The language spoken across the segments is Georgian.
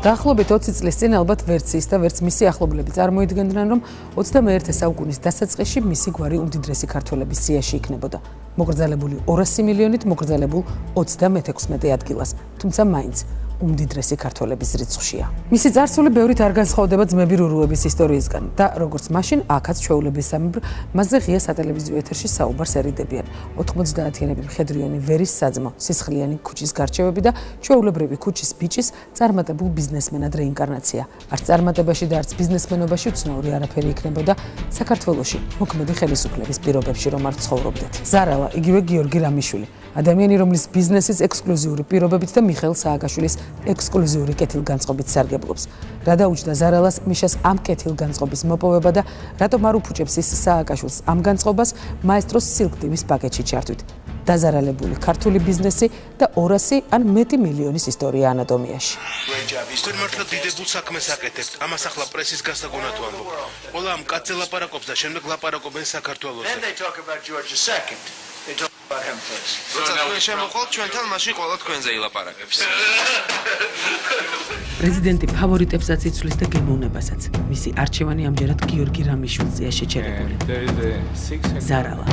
დაახლოებით 20 წლის წინ ალბათ ვერც ის და ვერც მისი ახლობლები წარმოიდგენდნენ, რომ 21 საუკუნის დასაწყისში მისი გვარი უმდიდრესი ქართველების სიაში იქნებოდა. მოკრძალებული 200 მილიონით მოკრძალებულ 36 ადგილას, თუმცა მაინც უმდიდრესი ქართველების რიცხვშია. მისი წარსული ბევრით არ განსხვავდება ძმები რურუების ისტორიისგან და როგორც მაშინ, აქაც ჩვეულებისამებრ მასზე ღია სატელევიზიო ეთერში საუბარს ერიდებიან. 90-იანები მხედრიონი ვერის საძმო, სისხლიანი ქუჩის გარჩევები და ჩვეულებრივი ქუჩის ბიჭის წარმატებულ ბიზნესმენად რეინკარნაცია. არც წარმატებაში და არც ბიზნესმენობაში უცნაური არაფერი იქნებოდა საქართველოში მოქმედი ხელისუფლების პირობებში რომ არ ცხოვრობდეთ. ზარალა, იგივე გიორგი რამიშვილი, ადამიანი, რომლის ბიზნესის ექსკლუზიური პირობებით და მიხეილ სააკაშვილის ექსკლუზიური კეთილგანწყობით სარგებლობს. რა დაუჯდა ზარალას მიშას ამ კეთილგანწყობის მოპოვება და რატომ არ უფუჭებს ის სააკაშვილს ამ განწყობას მაესტროს სილკტივის პაკეტში ჩართვით. დაზარალებული ქართული ბიზნესი და 200 ან მეტი მილიონის ისტორია ანატომიაში. თქვენ მართლა დიდებულ საქმეს აკეთებთ. ამას ახლა პრესის გასაგონად ვამბობ. ყველა ამ კაცზე ლაპარაკობს და შემდეგ ლაპარაკობენ საქართველოს. როცა თქვენ შემოყოლთ, ჩვენთან მაშინ ყველა თქვენზე ილაპარაკებს. პრეზიდენტი ფავორიტებსაც იცვლის და გემოვნებასაც. მისი არჩევანი ამჯერად გიორგი რამიშვილზეა შეჩერებული. ზარალა.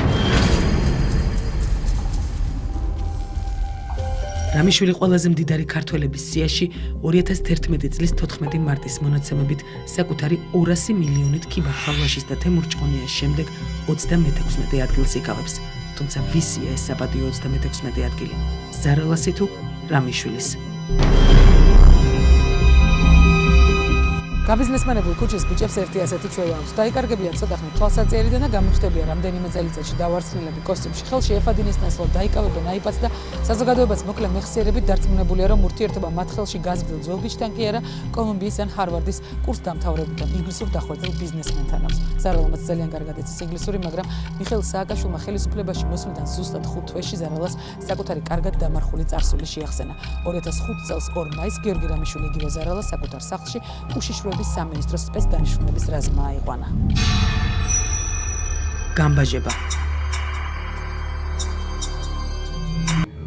რამიშვილი ყველაზე მდიდარი ქართველების სიაში 2011 წლის 14 მარტის მონაცემებით საკუთარი 200 მილიონით ქიბა ხალვაშის და თემურ ჭყონიას შემდეგ 36 ადგილს იკავებს. თუმცა ვისია ეს საპატიო 36 ადგილი? ზარალასი თუ რამიშვილის? გაბიზნესმენებულ ქუჩის ბიჭებს ერთი ასეთი ჩვევა აქვს. დაიკარგებიან ცოტახნით თვალსაჩინარიდან და გამოჩნდებიან რამდენიმე წელიწადში დავარცხნილები კოსტუმში. ხელში ეფადინის ნაცვლად დაიკავებენ აიპადს და საზოგადოებაც მოკლე მეხსიერებით დარწმუნებულია, რომ ურთიერთობა მათ ხელში გაზრდილ ძველ ბიჭთან კი არა, კოლუმბიის ან ჰარვარდის კურსდამთავრებულთან, ინგლისურ დახვეწილ ბიზნესმენთან აქვს. ზარალამაც ძალიან კარგად იცის ინგლისური, მაგრამ მიხეილ სააკაშვილმა ხელისუფლებაში მოსვლიდან ზუსტად 5 თვეში ზარალას საკუთარი კარგად დამარხული წარსული შეახსენა. 2005 წელს 2 მაისს გიორგი რამიშვილი იგივე ზარალას საკუთარ სახლში უშიშროების სამინისტროს სპეცდანიშნულების რაზმმა აიყვანა. გამბაჟება.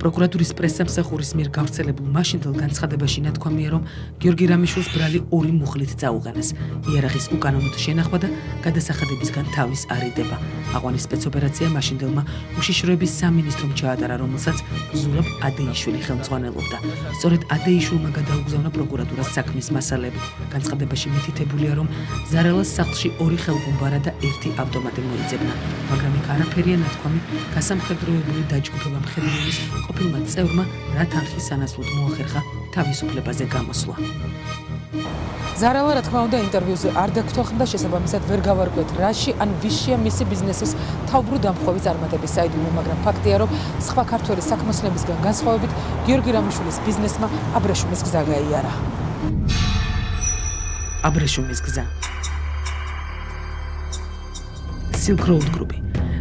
პროკურატურის პრესსამსახურის მიერ გავრცელებულ მაშინდელ განცხადებაში ნათქვამია, რომ გიორგი რამიშვილს ბრალი 2 მუხლით წაუყენეს. იარაღის უკანონოდ შენახვა და გადასახადებისგან თავის არიდება. აყვანის სპეცოპერაცია მაშინდელმა უშიშროების სამინისტრომ ჩაატარა, რომელსაც ზურაბ ადეიშვილი ხელმძღვანელობდა. სწორედ ადეიშვილმა გადაუგზავნა პროკურატურას საქმის მასალები. განცხადებაში მითითებულია, რომ ზარალას სახლში 2 ხელღუმბარა და 1 ავტომატი მოიძებნა, მაგრამ იქ არაფერია ნათქვამი გასამხედროებული დაჯგუფება მხედრიანის ყოფილმა წევრმა რა თანხის სანაცვლოდ მოახერხა თავისუფლებაზე გამოსვლა. ზარალა, რა თქმა უნდა, ინტერვიუზე არ დაგთვალხმდა, შესაბამისად ვერ გავარკვიეთ, რაში ან ვისშია მისი ბიზნესის თავბრუ დამხვევი წარმატების საიდუმლო, მაგრამ ფაქტია, რომ სხვა ქართველი საქმოსნებისგან განსხვავებით, გიორგი რამიშვილის ბიზნესმა აბრეშუმის გზა გაიარა. აბრეშუმის გზა. Silk Road Group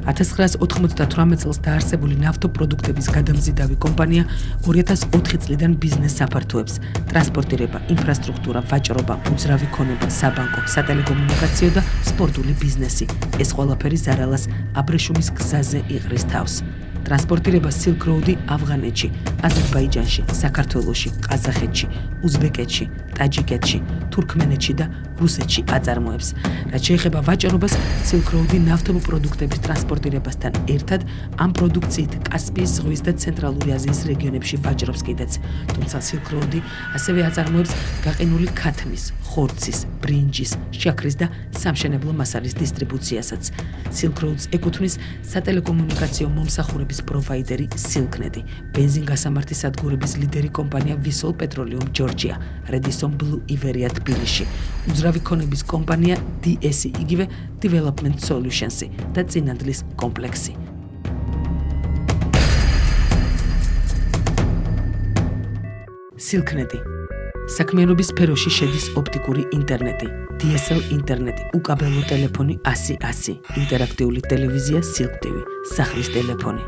1998 წელს დაარსებული ნავთობპროდუქტების გადამზიდავი კომპანია 2004 წლიდან ბიზნეს საფართოებს: ტრანსპორტირება, ინფრასტრუქტურა, ვაჭრობა, უძრავი ქონება, საბანკო, სატელეკომუნიკაციო და სპორტული ბიზნესი. ეს ყველაფერი ზარალას აბრეშუმის გზაზე იყრის თავს. ტრანსპორტირება Silk Road-ი ავღანეთში, აზერბაიჯანში, საქართველოში, ყაზახეთში, უზბეკეთში, ტაჯიკეთში, თურქმენეთში და რუსეთში აწარმოებს. რაც შეეხება ვაჭრობას, Silk Road-ი ნავთობპროდუქტების ტრანსპორტირებასთან ერთად ამ პროდუქციით კასპიის ზღვის და ცენტრალური აზიის რეგიონებში ვაჭრობს კიდეც. თუმცა Silk Road-ი ასევე აწარმოებს გაყინული ქათმის, ხორცის, ბრინჯის, შაქრის და სამშენებლო მასალის დისტრიბუციასაც. Silk Road-ს ეკუთვნის სატელეკომუნიკაციო მომსახურების პროვაიდერი Silknet-ი, ბენზინგასამართი სადგურების ლიდერი კომპანია Vissol Petroleum Georgia, Redison Blue Iberia თბილისში, უძრავი ქონების კომპანია DS-ი, იგივე Development Solutions-ი და წინანდლის კომპლექსი. Silknet-ი საქმიანობის სფეროში შედის ოპტიკური ინტერნეტი, DSL ინტერნეტი, უკაბელო ტელეფონი 100-100, ინტერაქტიული ტელევიზია Silk TV, სახლის ტელეფონი.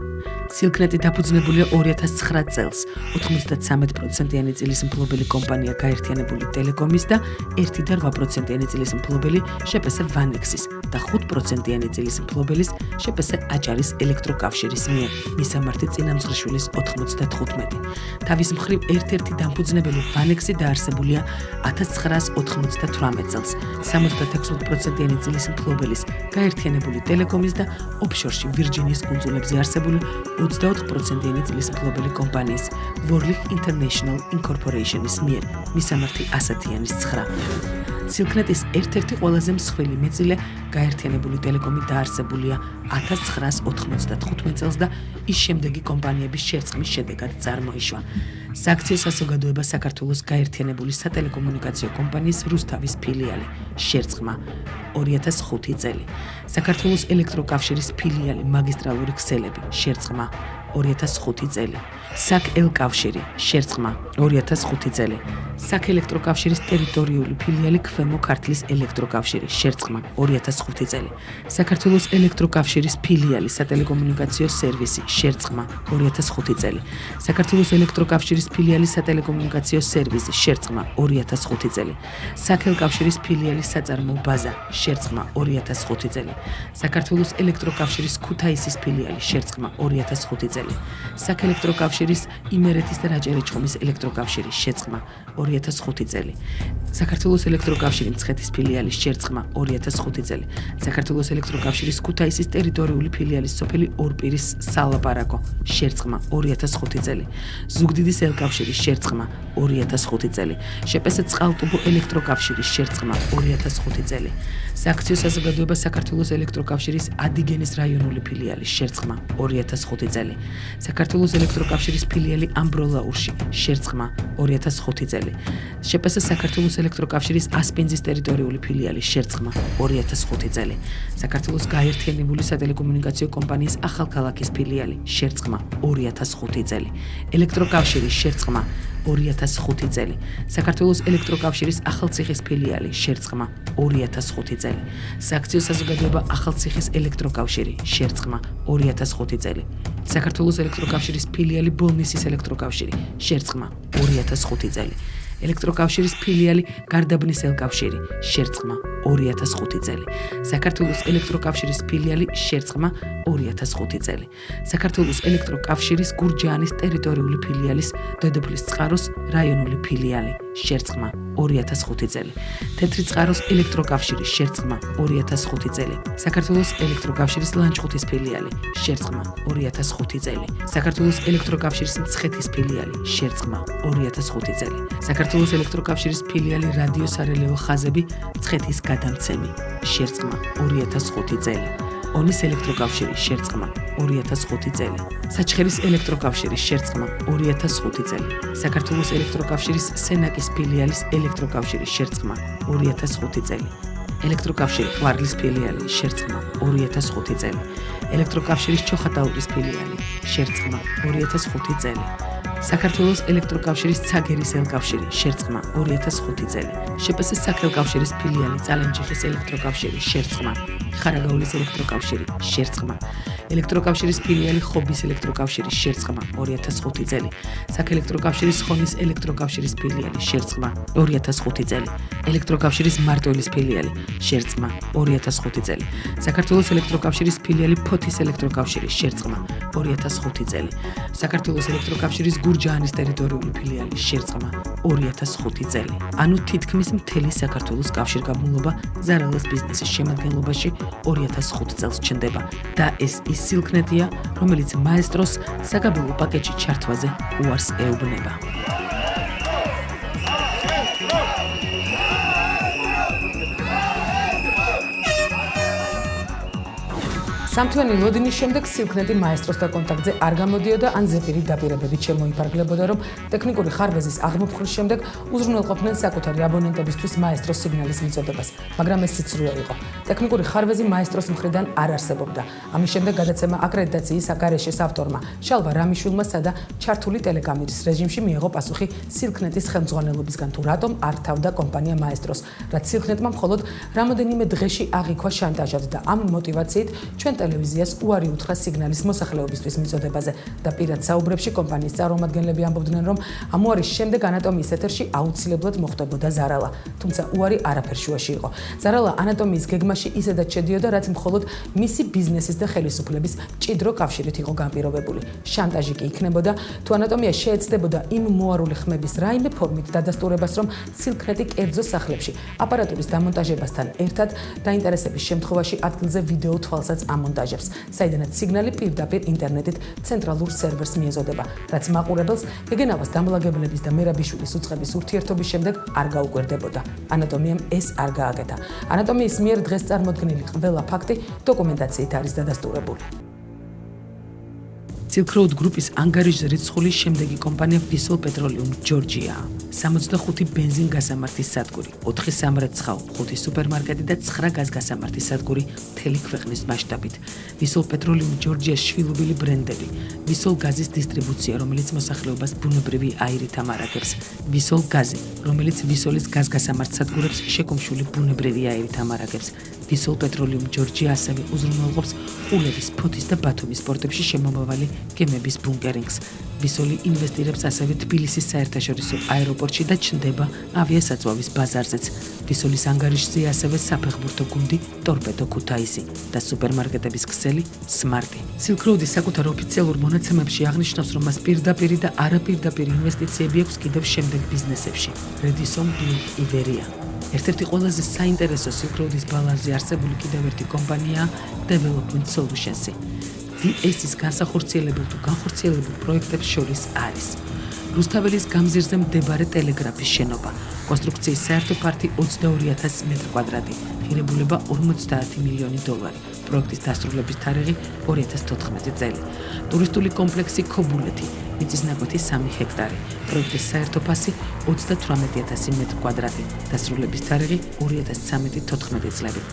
Silknet-ი დაფუძნებულია 2009 წელს. 93%-იანი წილის მფლობელი კომპანია გაერთიანებული ტელეკომის და 1.8%-იანი წილის მფლობელი შპს Vanex-ის და 5%-იანი წილის მფლობელის შპს აჭარის ელექტროკავშირის მიერ. მისამართი წინამძღვრიშვილის 95. თავის მხრივ ერთ-ერთი დამფუძნებელი Vanex-ი დაარსებულია 1998 წელს. 76%-იანი წილის მფლობელის გაერთიანებული ტელეკომის და ოფშორში ვირჯინიის კუნძულებზე არსებული 24%-იანი წილის მფლობელი კომპანიის Worley International Incorporation-ის მიერ. მისამართი 100-იანის 9. Silknet-ის ერთ-ერთი ყველაზე მსხვილი მეტწილე გაერთიანებული ტელეკომი დაარსებულია 1995 წელს და ის შემდეგი კომპანიების შერწყმის შედეგად წარმოიშვა. სააქციო საზოგადოება საქართველოს გაერთიანებული სატელეკომუნიკაციო კომპანიის რუსთავის ფილიალი შერწყმა 2005 წელი. საქართველოს ელექტროკავშირის ფილიალი მაგისტრალური ქსელები შერწყმა 2005 წელი. საქ-ელკავშირი შერწყმა 2005 წელი. საქ-ელექტროკავშირის ტერიტორიული ფილიალი ქვემო ქართლის ელექტროკავშირი შერწყმა 2005 წელი. საქართველოს ელექტროკავშირის ფილიალი სატელეკომუნიკაციო სერვისი შერწყმა 2005 წელი. საქართველოს ელექტროკავშირის ფილიალი სატელეკომუნიკაციო სერვისი შერწყმა 2005 წელი. საქ-ელკავშირის ფილიალი საწარმოო ბაზა შერწყმა 2005 წელი. საქართველოს ელექტროკავშირის ქუთაისის ფილიალი შერწყმა 2005 წელი. საქ-ელექტროკავშირის იმერეთის და რაჭა-ლეჩხუმის ელექტროკავშირი შეწყმა 2005 წელი. საქართველოს ელექტროკავშირი მცხეთის ფილიალის შერწყმა 2005 წელი. საქართველოს ელექტროკავშირის ქუთაისის ტერიტორიული ფილიალის სოფელი ორპირის სალაპარაკო შერწყმა 2005 წელი. ზუგდიდის ელკავშირის შერწყმა 2005 წელი. შპს წყალტუბო ელექტროკავშირის შერწყმა 2005 წელი. სააქციო საზოგადოება საქართველოს ელექტროკავშირის ადიგენის რაიონული ფილიალის შერწყმა 2005 წელი. საქართველოს ელექტროკავშირის ფილიალი ამბროლაურში შერწყმა 2005 წელი. შპს საქართველოს ელექტროკავშირის ასპინძის ტერიტორიული ფილიალის შერწყმა 2005 წელი. საქართველოს გაერთიანებული სატელეკომუნიკაციო კომპანიის ახალქალაქის ფილიალი შერწყმა 2005 წელი. ელექტროკავშირის შერწყმა 2005 წელი. საქართველოს ელექტროკავშირის ახალციხის ფილიალი შერწყმა 2005 წელი. სააქციო საზოგადოება ახალციხის ელექტროკავშირი შერწყმა 2005 წელი. საქართველოს ელექტროკავშირის ფილიალი ბოლნისის ელექტროკავშირი შერწყმა 2005 წელი. ელექტროკავშირის ფილიალი გარდაბნის ელკავშირი შერწყმა 2005 წელი. საქართველოს ელექტროკავშირის ფილიალი შერწყმა 2005 წელი. საქართველოს ელექტროკავშირის გურჯაანის ტერიტორიული ფილიალის დედოფლის წყაროს რაიონული ფილიალი შერწყმა 2005 წელი. თეთრი წყაროს ელექტროკავშირის შერწყმა 2005 წელი. საქართველოს ელექტროკავშირის ლანჩხუთის ფილიალი შერწყმა 2005 წელი. საქართველოს ელექტროკავშირის მცხეთის ფილიალი შერწყმა 2005 წელი. საქართველოს ელექტროკავშირის ფილიალი რადიო სარელევო ხაზები მცხეთის გადამცემი შერწყმა 2005 წელი. ონის ელექტროკავშირის შერწყმა 2005 წელი. საჩხერის ელექტროკავშირის შერწყმა 2005 წელი. საქართველოს ელექტროკავშირის სენაკის ფილიალის ელექტროკავშირის შერწყმა 2005 წელი. ელექტროკავშირი ყვარლის ფილიალი შერწყმა 2005 წელი. ელექტროკავშირის ჩოხატაურის ფილიალი შერწყმა 2005 წელი. საქართველოს ელექტროკავშირის ცაგერის ელკავშირი შერწყმა 2005 წელი. შპს საქ-ელკავშირის ფილიალი წალენჯიხის ელექტროკავშირი შერწყმა. ხარაგაულის ელექტროკავშირი შერწყმა. ელექტროკავშირის ფილიალი ხობის ელექტროკავშირი შერწყმა 2005 წელი. საქ-ელექტროკავშირის ხონის ელექტროკავშირის ფილიალი შერწყმა 2005 წელი. ელექტროკავშირის მარტვილის ფილიალი შერწყმა 2005 წელი. საქართველოს ელექტროკავშირის ფილიალი ფოთის ელექტროკავშირი შერწყმა 2005 წელი. საქართველოს ელექტროკავშირის გურჯაანის ტერიტორიული ფილიალი შერწყმა 2005 წელი. ანუ თითქმის მთელი საქართველოს კავშირგაბმულობა ზარალას ბიზნესის შემადგენლობაში 2005 წელს ჩნდება და ეს ის Silknet-ია, რომელიც მაესტროს საგაბელო პაკეტში ჩართვაზე უარს ეუბნება. სამთვიანი ლოდინის შემდეგ Silknet-ი მაესტროსთან კონტაქტზე არ გამოდიოდა ან ზეპირი დაპირებებით შემოიფარგლებოდა, რომ ტექნიკური ხარვეზის აღმოფხრის შემდეგ უზრუნველყოფდნენ საკუთარი აბონენტებისთვის მაესტროს სიგნალის მიწოდებას, მაგრამ ეს სიცრუე იყო. ტექნიკური ხარვეზი მაესტროს მხრიდან არ არსებობდა. ამის შემდეგ გადაცემა აკრედიტაციის აგარეშეს ავტორმა შალვა რამიშვილმა სადა ჩართული ტელეკამერის რეჟიმში მიიღო პასუხი Silknet-ის ხელმძღვანელობისგან, თუ რატომ არ თავდა კომპანია მაესტროს, რაც Silknet-მა მხოლოდ რამოდენიმე დღეში აღიქვა შანტაჟად და ამ მოტივაციით ჩვენ ტელევიზიას უარი უთხრა სიგნალის მოსახლეობისთვის მიწოდებაზე და პირად საუბრებში კომპანიის წარმომადგენლები ამბობდნენ, რომ ამ უარის შემდეგ ანატომიის ეთერში აუცილებლად მოხდებოდა ზარალა, თუმცა უარი არაფერ შუაში იყო. ზარალა ანატომიის გეგმაში ისედაც შედიოდა, რაც მხოლოდ მისი ბიზნესის და ხელისუფლების ჭიდრო კავშირით იყო განპირობებული. შანტაჟი კი იქნებოდა, თუ ანატომია შეეცდებოდა იმ მოარული ხმების რაიმე ფორმით დადასტურებას, რომ სილქრეტი კერძო სახლებში აპარატურის დამონტაჟებასთან ერთად დაინტერესების შემთხვევაში ადგილზე ვიდეო თვალსაც ამონტაჟებს, საიდანაც სიგნალი პირდაპირ ინტერნეტით ცენტრალურ სერვერს მიეზოდება, რაც მაყურებელს გეგენავას დამლაგებლების და მერაბიშვილის უწყების ურთიერთობის შემდეგ არ გაუკვირდებოდა. ანატომიამ ეს არ გააკეთა. ანატომიის მიერ დღეს წარმოქმნილი ყველა ფაქტი დოკუმენტაციით არის დადასტურებული. Silk Road Group-ის ანგარიშზე რიცხული შემდეგი კომპანია Vissol Petroleum Georgia. 65 ბენზინგასამართის სადგური, 4 სამრეცხაო, 5 სუპერმარკეტი და 9 გაზგასამართის სადგური მთელი ქვეყნის მასშტაბით. Vissol Petroleum Georgia-ს შვილობილი ბრენდები, Vissol გაზის დისტრიბუცია, რომელიც მოსახლეობას ბუნებრივი აირით ამარაგებს, Vissol გაზი, რომელიც Vissolis გაზგასამართ სადგურებს შეკუმშული ბუნებრივი აირით ამარაგებს. Vissol Petroleum Georgia ასევე უზრუნველყოფს ყულევის, ფოთის და ბათუმის პორტებში შემომავალი გემების ბუნკერინგს. Vissoli ინვესტირებს ასევე თბილისის საერთაშორისო აეროპორტში და ჩნდება ავიასაწვავის ბაზარზეც. Vissolis ანგარიშზე ასევე საფეხბურთო გუნდი ტორპედო ქუთაისი და სუპერმარკეტების ქსელი Smart-ი. Silk Road-ის საკუთარ ოფიციალურ მონაცემებში აღნიშნავს, რომ მას პირდაპირი და არაპირდაპირი ინვესტიციები აქვს კიდევ შემდეგ ბიზნესებში. Redison Blue Iberia. ერთ-ერთი ყველაზე საინტერესო Silk Road-ის ბალანსზე არსებული კიდევ ერთი კომპანიაა Development Solutions-ი. DS-ის განსახორციელებელ თუ განხორციელებულ პროექტებს შორის არის რუსთაველის გამზირზე მდებარე ტელეგრაფის შენობა, კონსტრუქციის საერთო ფართი 22,000 მეტრი-კვადრატი, ღირებულება 50 მილიონი დოლარი, პროექტის დასრულების თარიღი 2014 წელი, ტურისტული კომპლექსი ქობულეთი, მიწისნაკვეთი 3 ჰექტარი, პროექტის საერთო ფასი 38,000 მეტრი-კვადრატი, დასრულების თარიღი 2013-14 წლები.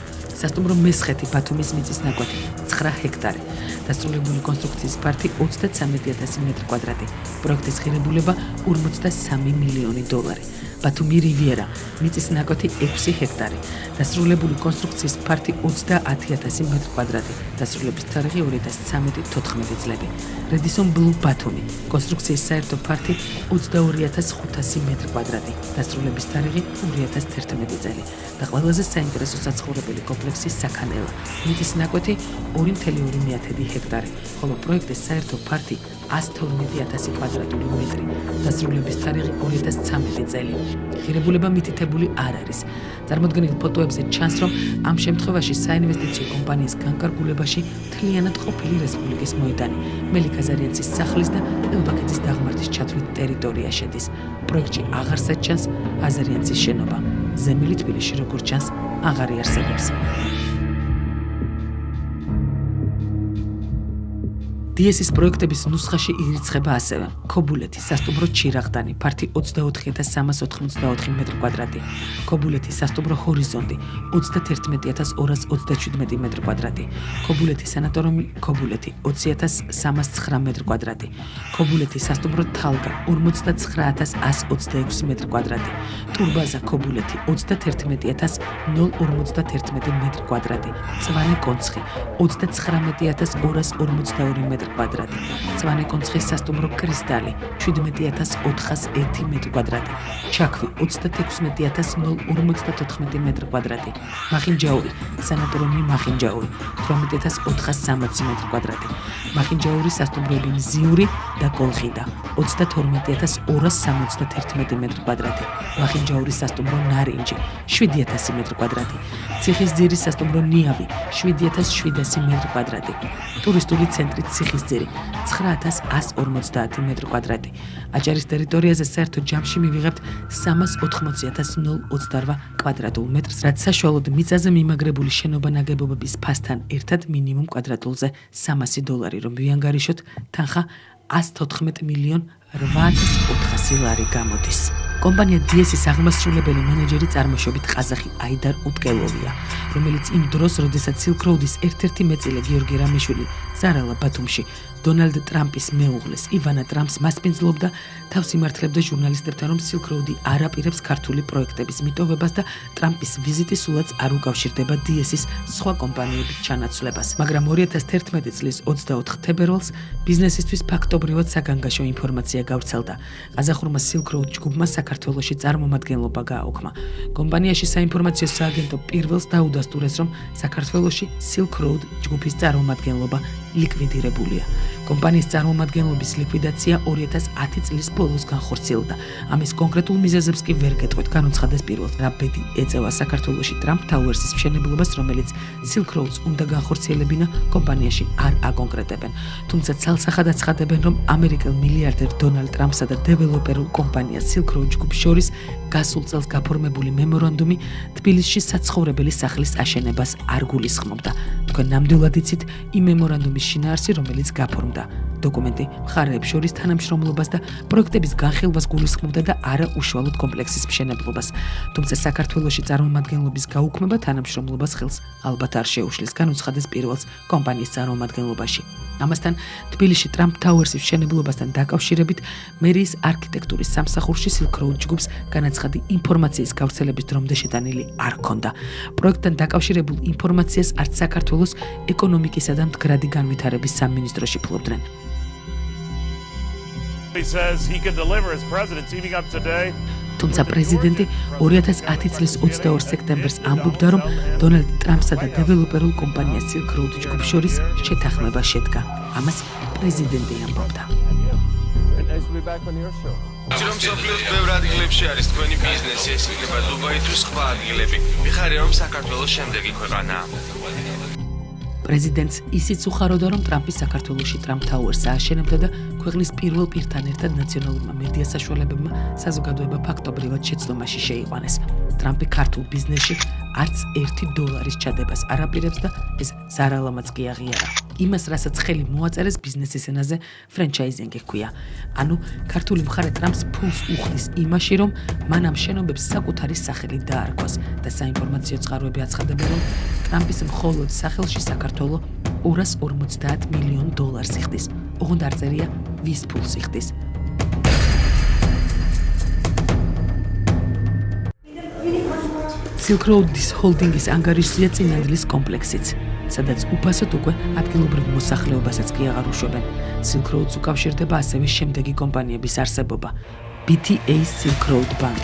სასტუმრო მესხეთი ბათუმის მიწისნაკვეთი 9 ჰექტარი, დასრულებული კონსტრუქციის ფართი 33,000 მეტრი-კვადრატი, პროექტის ღირებულება 53 მილიონი დოლარი. ბათუმი რივიერა, მიწისნაკვეთი 6 ჰექტარი, დასრულებული კონსტრუქციის ფართი 30,000 მეტრი-კვადრატი, დასრულების თარიღი 2013-14 წლები. Redison Blue ბათუმი, კონსტრუქციის საერთო ფართი 22,500 მეტრი-კვადრატი, დასრულების თარიღი 2011 წელი. და ყველაზე საინტერესო საცხოვრებელი კომპლექსი საქანელა, მიწისნაკვეთი 2,2 ჰექტარი, ხოლო პროექტის საერთო ფართი 112,000 კვადრატული მეტრი, დასრულების თარიღი 2013 წელი. ღირებულება მითითებული არ არის. წარმოდგენილ ფოტოებზე ჩანს, რომ ამ შემთხვევაში საინვესტიციო კომპანიის განკარგულებაში მთლიანად ყოფილი რესპუბლიკის მოედანი, მელიქაზარიანცის სახლის და ელბაქეთის დაღმართის ჩათვლით ტერიტორია შედის. პროექტში აღარ საჩანს აზარიანცის შენობა. ზემილი თბილისში როგორც ჩანს, აღარ იარსებებს. DS-ის პროექტების ნუსხაში ირიცხება ასევე ქობულეთი, სასტუმრო ჩირაღდანი, ფართი 24,384 მეტრი-კვადრატი, ქობულეთი, სასტუმრო ჰორიზონტი, 31,227 მეტრი-კვადრატი, ქობულეთი, სანატორიუმი ქობულეთი, 20,309 მეტრი-კვადრატი, ქობულეთი, სასტუმრო თალგა, 49,126 მეტრი-კვადრატი, ტურბაზა ქობულეთი, 31,051 მეტრი-კვადრატი, წვანე კონცხი, 39,242 მეტრი-კვადრატი, წვანე კონცხის სასტუმრო კრისტალი, 17,401 მეტრი-კვადრატი, ჩაქვი, 36,054 მეტრი-კვადრატი, მახინჯაური, სანატორიუმი მახინჯაური, 18,460 მეტრი-კვადრატი, მახინჯაური სასტუმროები მზიური და კოლხიდა, 22,271 მეტრი-კვადრატი, მახინჯაურის სასტუმრო ნარინჯი, 7,000 მეტრი-კვადრატი, ციხისძირის სასტუმრო ნიავი, 7,700 მეტრი-კვადრატი, ტურისტული ცენტრი ციხისძირი, 9,150 მეტრი-კვადრატი. აჭარის ტერიტორიაზე საერთო ჯამში მივიღებთ 380,028 კვადრატულ მეტრს, რაც საშუალოდ მიწაზე მიმაგრებული შენობა ნაგებობების ფასთან ერთად მინიმუმ კვადრატულზე $300, რომ ვიანგარიშოთ, თანხა 114,800,000 ლარი გამოდის. კომპანია DS-ის აღმასრულებელი მენეჯერი წარმოშობით ყაზახი აიდარ უტკელოვია, რომელიც იმ დროს, როდესაც Silk Road-ის ერთ-ერთი მეწილე გიორგი რამიშვილი ზარალა ბათუმში დონალდ ტრამპის მეუღლის ივანა ტრამპს მასპინძლობდა თავს იმართლებდა ჟურნალისტებთან, რომ Silk Road-ი არ აპირებს ქართული პროექტების მიტოვებას და ტრამპის ვიზიტი სულაც არ უკავშირდება DS-ის სხვა კომპანიების ჩანაცვლებას. მაგრამ 2011 წლის 24 თებერვალს ბიზნესისთვის ფაქტობრივად საგანგაშო ინფორმაცია გავრცელდა. ყაზახურმა Silk Road ჯგუფმა საქართველოში წარმომადგენლობა გააუქმა. კომპანიაში საინფორმაციო სააგენტო პირველს დაუდასტურეს, რომ საქართველოში Silk Road ჯგუფის წარმომადგენლობა ლიკვიდირებულია. კომპანიის წარმომადგენლობის ლიკვიდაცია 2010 წლის ბოლოს განხორციელდა. ამის კონკრეტულ მიზეზებს კი ვერ გეტყვით, განუცხადეს პირველს, რა ბედი ეწევა საქართველოში Trump Towers-ის მშენებლობას, რომელიც Silk Road-ს უნდა განხორციელებინა, კომპანიაში არ აკონკრეტებენ. თუმცა ცალსახად აცხადებენ, რომ ამერიკელ მილიარდერ დონალდ ტრამპსა და დეველოპერულ კომპანია Silk Road ჯგუფს შორის გასულ წელს გაფორმებული მემორანდუმი თბილისში საცხოვრებელი სახლის აშენებას არ გულისხმობდა. თქვენ ნამდვილად იცით იმ მემორანდუმის შინაარსი, რომელიც გაფორმდა. დოკუმენტი მხარეებს შორის თანამშრომლობას და პროექტების განხილვას გულისხმობდა და არა უშუალოდ კომპლექსის მშენებლობას. თუმცა საქართველოში წარმომადგენლობის გაუქმება თანამშრომლობას ხელს ალბათ არ შეუშლის, განუცხადეს პირველს კომპანიის წარმომადგენლობაში. ამასთან თბილისში Trump Towers-ის მშენებლობასთან დაკავშირებით მერიის არქიტექტურის სამსახურში Silk Road ჯგუფს განაცხადი ინფორმაციის გავრცელების დრომდე შეტანილი არ ჰქონდა. პროექტთან დაკავშირებულ ინფორმაციას არც საქართველოს ეკონომიკისა და მდგრადი განვითარების სამინისტროში ფლობდნენ. თუმცა პრეზიდენტი 2010 წლის 22 სექტემბერს ამბობდა, რომ დონალდ ტრამპსა და დეველოპერულ კომპანია Silk Road ჯგუფს შორის შეთანხმება შედგა. ამას პრეზიდენტი ამბობდა. რომ სოფლიოს ბევრ ადგილებში არის თქვენი ბიზნესი, ეს იქნება დუბაი თუ სხვა ადგილები. მიხარია, რომ საქართველოს შემდეგი ქვეყანაა. პრეზიდენტს ისიც უხაროდა, რომ ტრამპი საქართველოში Trump Towers-ს ააშენებდა და ქვეყნის პირველ პირთან ერთად ნაციონალურმა მედია საშუალებებმა საზოგადოება ფაქტობრივად შეცდომაში შეიყვანეს. ტრამპი ქართულ ბიზნესში არც $1 ჩადებას არ აპირებს და ეს ზარალამაც კი აღიარა. იმას, რასაც ხელი მოაწერეს ბიზნესის ენაზე, ფრენჩაიზინგი ჰქვია. ანუ ქართული მხარე ტრამპს ფულს უხდის იმაში, რომ მან ამ შენობებს საკუთარი სახელი დაარქვას და საინფორმაციო წყაროები აცხადებენ, რომ ტრამპის მხოლოდ სახელში საქართველოს $250 მილიონ იხდის. ოღონდ არ წერია ვის ფულს იხდის. Silk Road-ის ჰოლდინგის ანგარიშზეა წინანდლის კომპლექსიც, სადაც უფასოდ უკვე ადგილობრივ მოსახლეობასაც კი აღარ უშვებენ. Silk Road-ს უკავშირდება ასევე შემდეგი კომპანიების არსებობა: BTA Silk Road Bank,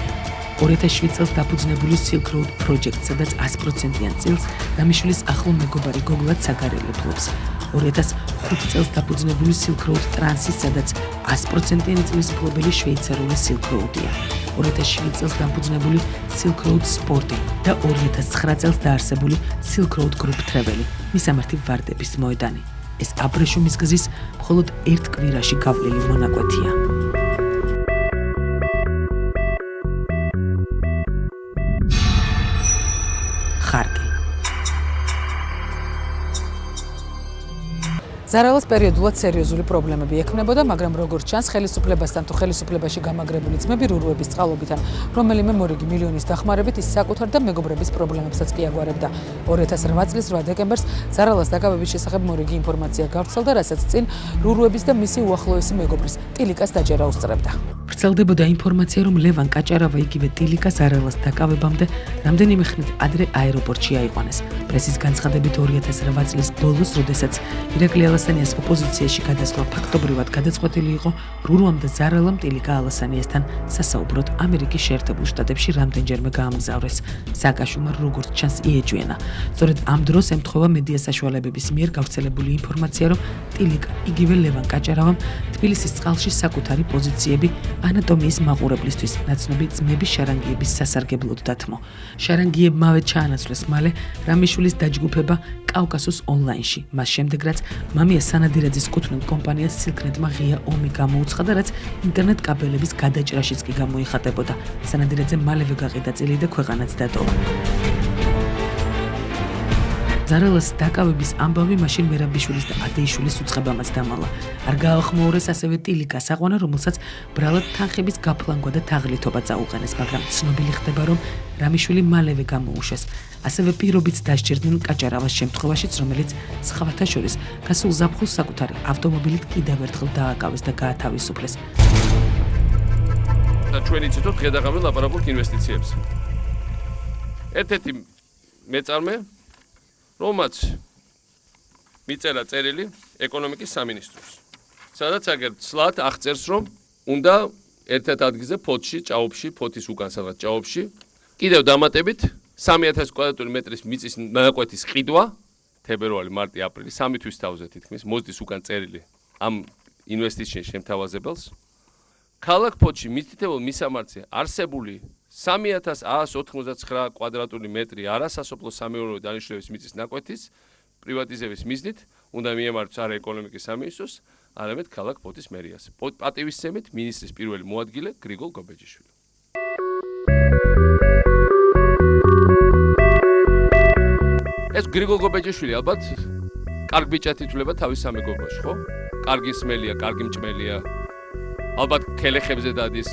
2007 წელს დაფუძნებული Silk Road Project, სადაც 100%-იან წილს რამიშვილის ახლო მეგობარი გოგლად საგარევლე ფლობს. 2005 წელს დაფუძნებული Silk Road Trans-ი, სადაც 100%-იანი წილის მფლობელი შვეიცარიული Silk Road-ია. 2007 წელს დაფუძნებული Silk Road Sport-ი და 2009 წელს დაარსებული Silk Road Group Travel-ი, მისამართი ვარდების მოედანი. ეს აბრეშუმის გზის მხოლოდ ერთ კვირაში გავლილი მონაკვეთია. ხარკი. ზარალას პერიოდულად სერიოზული პრობლემები ექნებოდა, მაგრამ როგორც ჩანს, ხელისუფლებასთან თუ ხელისუფლებაში გამაგრებული ძმები რურუების წყალობიდან, რომელიმე მორიგი მილიონის დახმარებით ის საკუთარ და მეგობრების პრობლემებსაც კი აგვარებდა. 2008 წლის 8 დეკემბერს ზარალას დაკავების შესახებ მორიგი ინფორმაცია გავრცელდა, რასაც წინ რურუების და მისი უახლოესი მეგობრის ტილიკას დაჭერა უსწრებდა. ვრცელდებოდა ინფორმაცია, რომ ლევან კაჭარავა იგივე ტილიკა ზარალას დაკავებამდე რამდენიმე ხნით ადრე აეროპორტში აიყვანეს. პრესის განცხადებით 2008 წლის ბოლოს, როდესაც ირაკლი ალასანიას ოპოზიციაში გადასვლა ფაქტობრივად გადაწყვეტილი იყო, რურუამ და ზარალამ ტილიკა ალასანიასთან სასაუბროდ ამერიკის შეერთებულ შტატებში რამდენჯერმე გაამგზავრეს. სააკაშვილმა როგორც ჩანს იეჯვენა. სწორედ ამ დროს ემთხვევა მედია საშუალებების მიერ გავრცელებული ინფორმაცია, რომ ტილიკა იგივე ლევან კაჭარავამ თბილისის წყალში საკუთარი პოზიციები ანატომიის მაყურებლისთვის ნაცნობი ძმების შარანგიების სასარგებლოდ დათმო. შარანგიებმავე ჩაანაცვლეს მალე რამიშვილის დაჯგუფება კავკასოს ონლაინში. მას შემდეგ რაც მამია სანადირაძის კუთვნილ კომპანიას Silk-net-მა ღია ომი გამოუცხადა, რაც ინტერნეტ კაბელების გადაჭრაშიც კი გამოიხატებოდა. სანადირაძე მალევე გაყიდა წილი და ქვეყანაც დატოვა. ზარალას დაკავების ამბავი მაშინ მერაბიშვილის და ადეიშვილის უცხებამაც დამალა. არ გაახმოურეს ასევე ტილიკა საყვანა, რომელსაც ბრალად თანხების გაფლანგვა და თაღლითობა წაუყენეს, მაგრამ ცნობილი ხდება, რომ რამიშვილი მალევე გამოუშვეს. ასევე პირობით დასჯერდნენ კაჭარავას შემთხვევაშიც, რომელიც სხვათა შორის გასულ ზაფხულს საკუთარი ავტომობილით კიდევ ერთხელ დააკავეს და გაათავისუფლეს. და ჩვენი ციტოთ გადაღავენ ლაპარაკობთ ინვესტიციებზე. ერთ-ერთი მეწარმე, რომაც მიწერა წერილი ეკონომიკის სამინისტროს. სადაც აგერ ცლად აღწერს, რომ უნდა ერთ-ერთ ადგილზე ფოთში, ჭაობში, ფოთის უკან სადღაც ჭაობში, კიდევ დამატებით 3000 კვადრატული მეტრის მიწის ნაკვეთის ყიდვა, თებერვალი, მარტი, აპრილი, 3 თვის თავზე თითქმის მოსდის უკან წერილი ამ ინვესტიციის შემთავაზებელს. ქალაქ ფოთში მითითებულ მისამართზე არსებული 3199 კვადრატული მეტრი არასასოფლო სამეურნეო დანიშნულების მიწის ნაკვეთის პრივატიზების მიზნით უნდა მიემართოს არა ეკონომიკის სამინისტროს, არამედ ქალაქ ფოთის მერიას. პატივისცემით მინისტრის პირველი მოადგილე გრიგოლ გობეჯიშვილი. ეს გრიგოლ გობეჯიშვილი ალბათ კარგ ბიჭად ითვლება თავის სამეგობროში, ხო? კარგი სმელია, კარგი მჭმელია. ალბათ ქელეხებზე დადის,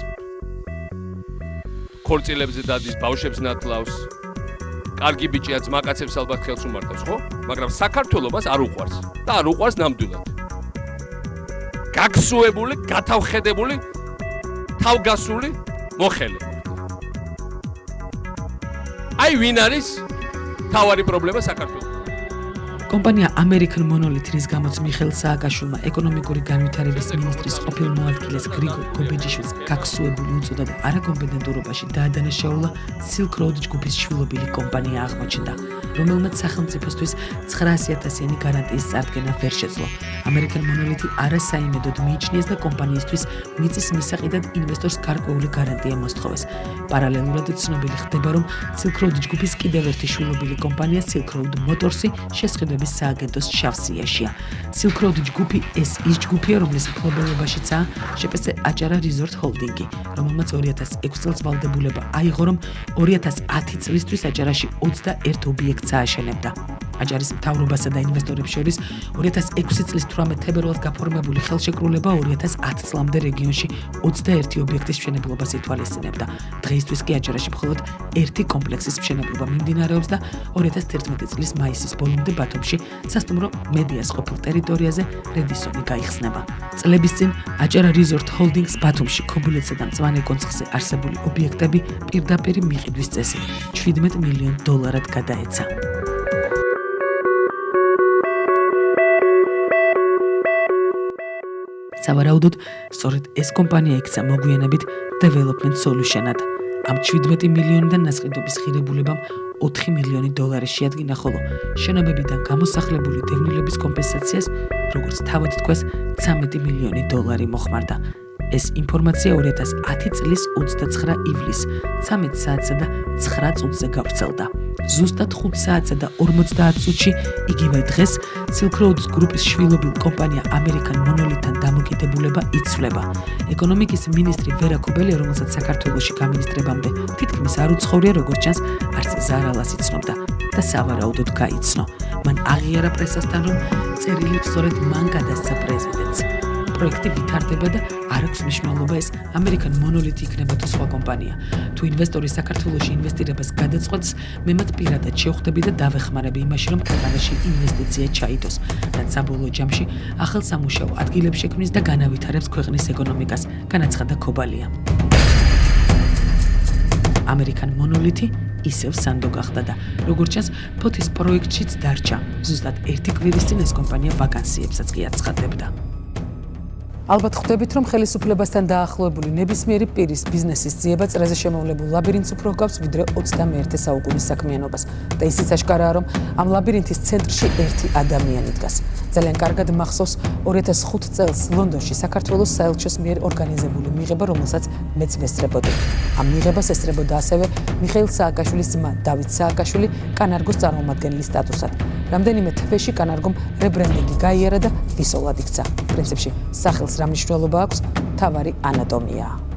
ქორწილებზე დადის, ბავშვებს ნათლავს. კარგი ბიჭია, ძმაკაცებს ალბათ ხელს უმარტავს, ხო? მაგრამ საქართველოს არ უყვარს და არ უყვარს ნამდვილად. გაგსუებული, გათავხედებული, თავგასული მოხელე. აი ვინ არის თავარი პრობლემა საქართველოს? კომპანია American Monolith, რის გამოც მიხეილ სააკაშვილმა ეკონომიკური განვითარების მინისტრის ყოფილ მოადგილეს გრიგოლ გობეჯიშვილს გაქსუებული უწოდა და არაკომპეტენტურობაში დაადანაშაულა Silk Road ჯგუფის შვილობილი კომპანია აღმოჩნდა, რომელმაც სახელმწიფოსთვის 900.000-იანი გარანტიის წარდგენა ვერ შეძლო. American Monolith არასაიმედოდ მიიჩნიეს და კომპანიისთვის მიწის მისაყიდად ინვესტორს გარკვეული გარანტია მოსთხოვეს. პარალელურად ცნობილი ხდება, რომ Silk Road ჯგუფის კიდევ ერთი შვილობილი კომპანია Silk Road Motors-ი შესყიდვების სააგენტოს შავ სიაშია. Silk Road ჯგუფი ეს ის ჯგუფია, რომლის მფლობელობაშიცაა შპს აჭარა Resort Holding-ი, რომელმაც 2006 წელს ვალდებულება აიღო, რომ 2010 წლისთვის აჭარაში 21 ობიექტს ააშენებდა. აჭარის მთავრობასა და ინვესტორებს შორის 2006 წლის 18 თებერვალს გაფორმებული ხელშეკრულება 2010 წლამდე რეგიონში 21 ობიექტის მშენებლობას ითვალისწინებდა. დღეისთვის კი აჭარაში მხოლოდ ერთი კომპლექსის მშენებლობა მიმდინარეობს და 2011 წლის მაისის ბოლომდე ბათუმში სასტუმრო მედიას ყოფილ ტერიტორიაზე რედისონი გაიხსნება. წლების წინ აჭარა Resort Holdings ბათუმში ქობულეთსა და მწვანე კონცხზე არსებული ობიექტები პირდაპირ მიყიდვის წესით $17 მილიონ გადაეცა. სავარაუდოდ, სწორედ ეს კომპანია იქცა მოგვიანებით Development Solution-ად. ამ $17 მილიონიდან ნასყიდობის ღირებულებამ $4 მილიონი შეადგინა, ხოლო შენობებიდან გამოსახლებული დევნილების კომპენსაციას, როგორც თავად თქვეს, $13 მილიონი მოხმარდა. ეს ინფორმაცია 2010 წლის 29 ივლისს 13 საათსა და 9 წუთზე გავრცელდა. ზუსტად 5 საათსა და 50 წუთში იგივე დღეს Silk Road ჯგუფის შვილობილ კომპანია American Monolith-თან დამოკიდებულება იცვლება. ეკონომიკის მინისტრი ვერა კობელია, რომელსაც საქართველოში გამინისტრებამდე თითქმის არ უცხოვრია, როგორც ჩანს, არც ზარალას იცნობდა და სავარაუდოდ გაიცნო. მან აღიარა პრესასთან, რომ წერილი სწორედ მან გადასცა პრეზიდენტს. პროექტი ვითარდება და არ აქვს მნიშვნელობა ეს American Monolith იქნება თუ სხვა კომპანია. თუ ინვესტორი საქართველოში ინვესტირებას გადაწყვეტს, მე მათ პირადად შევხვდები და დავეხმარები იმაში, რომ ქვეყანაში ინვესტიცია ჩაიდოს, რაც საბოლოო ჯამში ახალ სამუშაო ადგილებს შექმნის და განავითარებს ქვეყნის ეკონომიკას, განაცხადა ქობალია. American Monolith ისევ სანდო გახდა და როგორც ჩანს, ფოთის პროექტშიც დარჩა. ზუსტად ერთი კვირის წინ ეს კომპანია ვაკანსიებსაც კი აცხადებდა. ალბათ ხვდებით, რომ ხელისუფლებასთან დაახლოებული ნებისმიერი პირის ბიზნესის ძიება წრეზე შემოვლებულ ლაბირინთს უფრო ჰგავს, ვიდრე 21 საუკუნის საქმიანობას. და ისიც აშკარაა, რომ ამ ლაბირინთის ცენტრში ერთი ადამიანი დგას. ძალიან კარგად მახსოვს 2005 წელს ლონდონში საქართველოს საელჩოს მიერ ორგანიზებული მიღება, რომელსაც მეც ვესწრებოდი. ამ მიღებას ესწრებოდა ასევე მიხეილ სააკაშვილის ძმა დავით სააკაშვილი კანარგოს წარმომადგენლის სტატუსად. რამდენიმე თვეში კანარგომ რებრენდინგი გაიარა და ვისოლად იქცა. პრინციპში სახელს რა მნიშვნელობა აქვს, თავარი ანატომიაა.